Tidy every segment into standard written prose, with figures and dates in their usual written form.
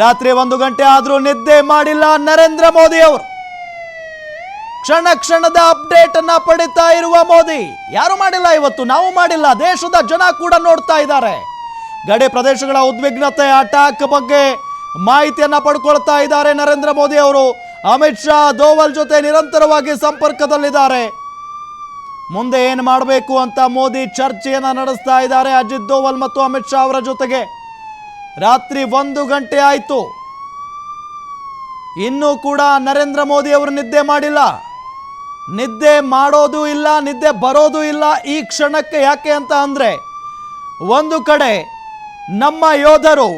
ರಾತ್ರಿ 1 ಗಂಟೆ ಆದರೂ ನಿದ್ದೆ ಮಾಡಿಲ್ಲ ನರೇಂದ್ರ ಮೋದಿ ಅವರು. ಕ್ಷಣ ಕ್ಷಣದ ಅಪ್ಡೇಟ್ ಅನ್ನ ಪಡಿತಾ ಇರುವ ಮೋದಿ. ಯಾರು ಮಾಡಿಲ್ಲ ಇವತ್ತು, ನಾವು ಮಾಡಿಲ್ಲ, ದೇಶದ ಜನ ಕೂಡ ನೋಡ್ತಾ ಇದ್ದಾರೆ. ಗಡಿ ಪ್ರದೇಶಗಳ ಉದ್ವಿಗ್ನತೆ, ಅಟ್ಯಾಕ್ ಬಗ್ಗೆ ಮಾಹಿತಿಯನ್ನ ಪಡ್ಕೊಳ್ತಾ ಇದ್ದಾರೆ ನರೇಂದ್ರ ಮೋದಿ ಅವರು. ಅಮಿತ್ ಶಾ ದೋವಲ್ ಜೊತೆ ನಿರಂತರವಾಗಿ ಸಂಪರ್ಕದಲ್ಲಿದ್ದಾರೆ. ಮುಂದೆ ಏನು ಮಾಡಬೇಕು ಅಂತ ಮೋದಿ ಚರ್ಚೆಯನ್ನ ನಡೆಸ್ತಾ ಇದ್ದಾರೆ ಅಜಿತ್ ದೋವಲ್ ಮತ್ತು ಅಮಿತ್ ಶಾ ಅವರ ಜೊತೆಗೆ. ರಾತ್ರಿ 1 ಗಂಟೆ ಆಯಿತು, ಇನ್ನೂ ಕೂಡ ನರೇಂದ್ರ ಮೋದಿ ಅವರು ನಿದ್ದೆ ಮಾಡಿಲ್ಲ. ನಿದ್ದೆ ಮಾಡೋದು ಇಲ್ಲ, ನಿದ್ದೆ ಬರೋದು ಇಲ್ಲ ಈ ಕ್ಷಣಕ್ಕೆ. ಯಾಕೆ ಅಂತ ಅಂದರೆ, ಒಂದು ಕಡೆ ನಮ್ಮ ಯೋಧರು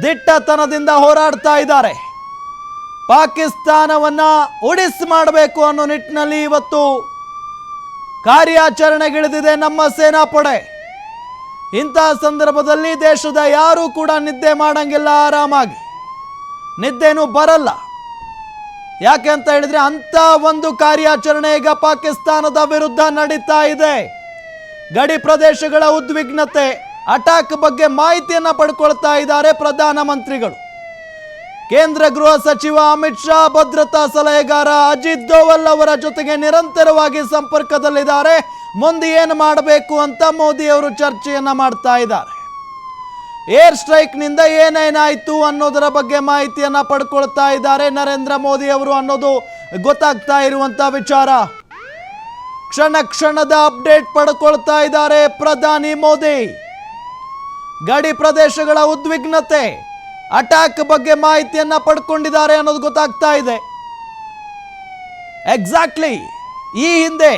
ದಿಟ್ಟತನದಿಂದ ಹೋರಾಡ್ತಾ ಇದ್ದಾರೆ. ಪಾಕಿಸ್ತಾನವನ್ನ ಉಡಿಸ್ ಮಾಡಬೇಕು ಅನ್ನೋ ನಿಟ್ಟಿನಲ್ಲಿ ಇವತ್ತು ಕಾರ್ಯಾಚರಣೆಗಿಳಿದಿದೆ ನಮ್ಮ ಸೇನಾಪಡೆ. ಇಂತಹ ಸಂದರ್ಭದಲ್ಲಿ ದೇಶದ ಯಾರೂ ಕೂಡ ನಿದ್ದೆ ಮಾಡಂಗಿಲ್ಲ, ಆರಾಮಾಗಿ ನಿದ್ದೆನೂ ಬರಲ್ಲ. ಯಾಕೆ ಅಂತ ಹೇಳಿದ್ರೆ, ಅಂತ ಒಂದು ಕಾರ್ಯಾಚರಣೆ ಈಗ ಪಾಕಿಸ್ತಾನದ ವಿರುದ್ಧ ನಡೀತಾ ಇದೆ. ಗಡಿ ಪ್ರದೇಶಗಳ ಉದ್ವಿಗ್ನತೆ, ಅಟ್ಯಾಕ್ ಬಗ್ಗೆ ಮಾಹಿತಿಯನ್ನ ಪಡ್ಕೊಳ್ತಾ ಇದ್ದಾರೆ ಪ್ರಧಾನಮಂತ್ರಿಗಳು. ಕೇಂದ್ರ ಗೃಹ ಸಚಿವ ಅಮಿತ್ ಶಾ ಭದ್ರತಾ ಸಲಹೆಗಾರ ಅಜಿತ್ ದೋವಲ್ ಅವರ ಜೊತೆಗೆ ನಿರಂತರವಾಗಿ ಸಂಪರ್ಕದಲ್ಲಿದ್ದಾರೆ. ಮುಂದೆ ಏನು ಮಾಡಬೇಕು ಅಂತ ಮೋದಿ ಅವರು ಚರ್ಚೆಯನ್ನ ಮಾಡ್ತಾ ಇದ್ದಾರೆ. ಏರ್ ಸ್ಟ್ರೈಕ್ನಿಂದ ಏನೇನಾಯಿತು ಅನ್ನೋದರ ಬಗ್ಗೆ ಮಾಹಿತಿಯನ್ನ ಪಡ್ಕೊಳ್ತಾ ಇದ್ದಾರೆ ನರೇಂದ್ರ ಮೋದಿ ಅವರು ಅನ್ನೋದು ಗೊತ್ತಾಗ್ತಾ ಇರುವಂತ ವಿಚಾರ. ಕ್ಷಣ ಕ್ಷಣದ ಅಪ್ಡೇಟ್ ಪಡ್ಕೊಳ್ತಾ ಇದ್ದಾರೆ ಪ್ರಧಾನಿ ಮೋದಿ. ಗಡಿ ಪ್ರದೇಶಗಳ ಉದ್ವಿಗ್ನತೆ, ಅಟ್ಯಾಕ್ ಬಗ್ಗೆ ಮಾಹಿತಿಯನ್ನ ಪಡ್ಕೊಂಡಿದ್ದಾರೆ ಅನ್ನೋದು ಗೊತ್ತಾಗ್ತಾ ಇದೆ. ಎಕ್ಸಾಕ್ಟ್ಲಿ ಈ ಹಿಂದೆ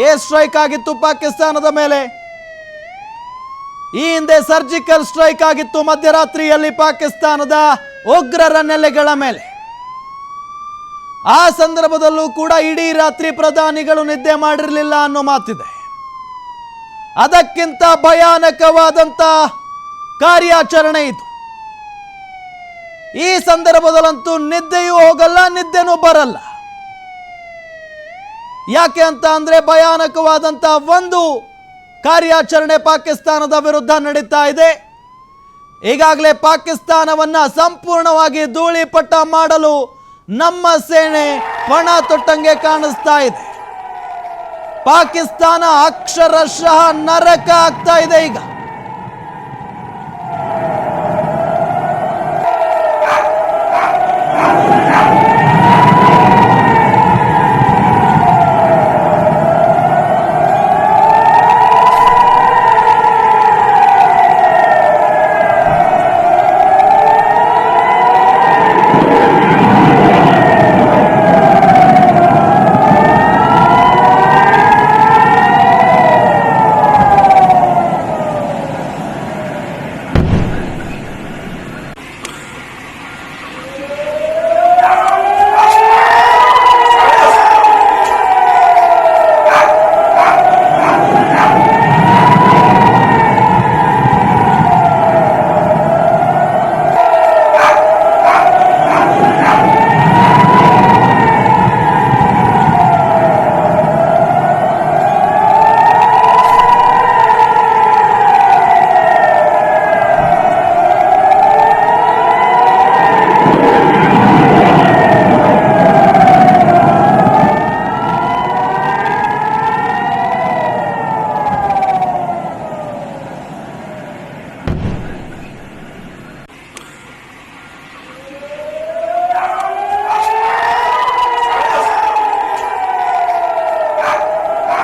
ಏರ್ ಸ್ಟ್ರೈಕ್ ಆಗಿತ್ತು ಪಾಕಿಸ್ತಾನದ ಮೇಲೆ. ಈ ಹಿಂದೆ ಸರ್ಜಿಕಲ್ ಸ್ಟ್ರೈಕ್ ಆಗಿತ್ತು ಮಧ್ಯರಾತ್ರಿಯಲ್ಲಿ ಪಾಕಿಸ್ತಾನದ ಉಗ್ರರ ನೆಲೆಗಳ ಮೇಲೆ. ಆ ಸಂದರ್ಭದಲ್ಲೂ ಕೂಡ ಇಡೀ ರಾತ್ರಿ ಪ್ರಧಾನಿಗಳು ನಿದ್ದೆ ಮಾಡಿರಲಿಲ್ಲ ಅನ್ನೋ ಮಾತಿದೆ. ಅದಕ್ಕಿಂತ ಭಯಾನಕವಾದಂತ ಕಾರ್ಯಾಚರಣೆ ಇದು. ಈ ಸಂದರ್ಭದಲ್ಲಂತೂ ನಿದ್ದೆಯೂ ಹೋಗಲ್ಲ, ನಿದ್ದೆನೂ ಬರಲ್ಲ. ಯಾಕೆ ಅಂತ ಅಂದ್ರೆ, ಭಯಾನಕವಾದಂತ ಒಂದು ಕಾರ್ಯಾಚರಣೆ ಪಾಕಿಸ್ತಾನದ ವಿರುದ್ಧ ನಡೀತಾ ಇದೆ. ಈಗಾಗಲೇ ಪಾಕಿಸ್ತಾನವನ್ನ ಸಂಪೂರ್ಣವಾಗಿ ಧೂಳಿಪಟ ಮಾಡಲು ನಮ್ಮ ಸೇನೆ ಪಣ ತೊಟ್ಟಂಗೆ ಕಾಣಿಸ್ತಾ ಇದೆ. ಪಾಕಿಸ್ತಾನ ಅಕ್ಷರಶಃ ನರಕ ಆಗ್ತಾ ಇದೆ ಈಗ.